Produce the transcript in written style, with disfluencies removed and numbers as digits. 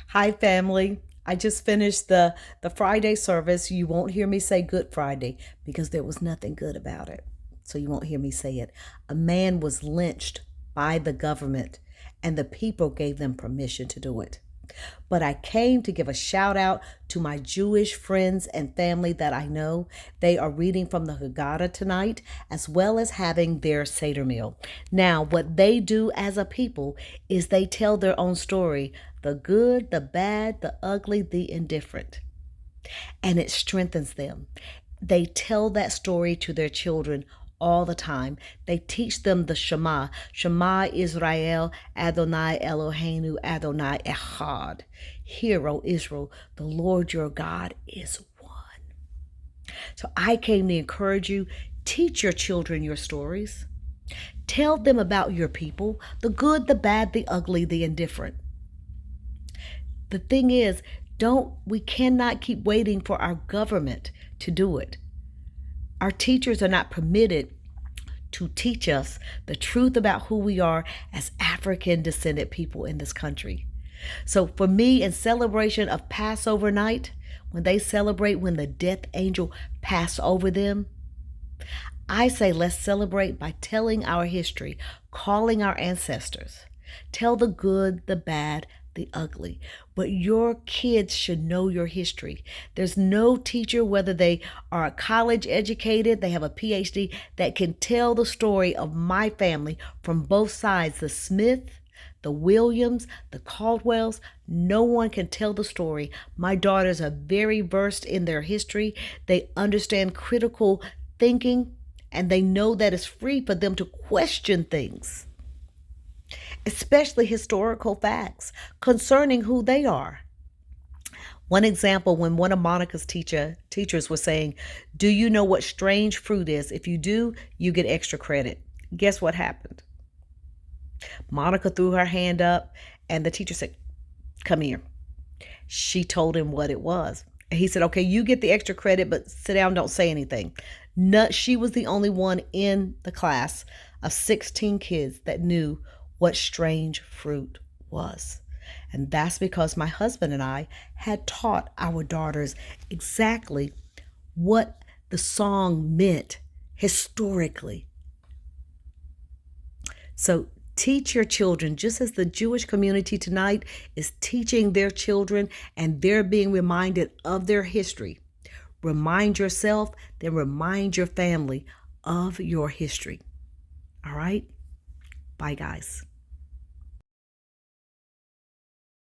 Hi, family. I just finished the Friday service. You won't hear me say Good Friday because there was nothing good about it. So you won't hear me say it. A man was lynched by the government, and the people gave them permission to do it. But I came to give a shout out to my Jewish friends and family that I know. They are reading from the Haggadah tonight, as well as having their Seder meal. Now, what they do as a people is they tell their own story, the good, the bad, the ugly, the indifferent, and it strengthens them. They tell that story to their children all the time. They teach them the Shema. Shema Israel, Adonai Eloheinu, Adonai Echad. Hear, O Israel, the Lord your God is one. So I came to encourage you, teach your children your stories. Tell them about your people, the good, the bad, the ugly, the indifferent. The thing is, we cannot keep waiting for our government to do it. Our teachers are not permitted to teach us the truth about who we are as African descended people in this country. So for me, in celebration of Passover night, when they celebrate when the death angel passed over them, I say let's celebrate by telling our history, calling our ancestors. Tell the good, the bad, the ugly. But your kids should know your history. There's no teacher, whether they are college educated, they have a PhD, that can tell the story of my family from both sides, the Smith, the Williams, the Caldwells. No one can tell the story. My daughters are very versed in their history. They understand critical thinking, and they know that it's free for them to question things, especially historical facts concerning who they are. One example, when one of Monica's teachers was saying, do you know what strange fruit is? If you do, you get extra credit. Guess what happened? Monica threw her hand up, and the teacher said, come here. She told him what it was. He said, okay, you get the extra credit, but sit down, don't say anything. She was the only one in the class of 16 kids that knew what strange fruit was. And that's because my husband and I had taught our daughters exactly what the song meant historically. So teach your children, just as the Jewish community tonight is teaching their children and they're being reminded of their history. Remind yourself, then remind your family of your history. All right? Bye, guys.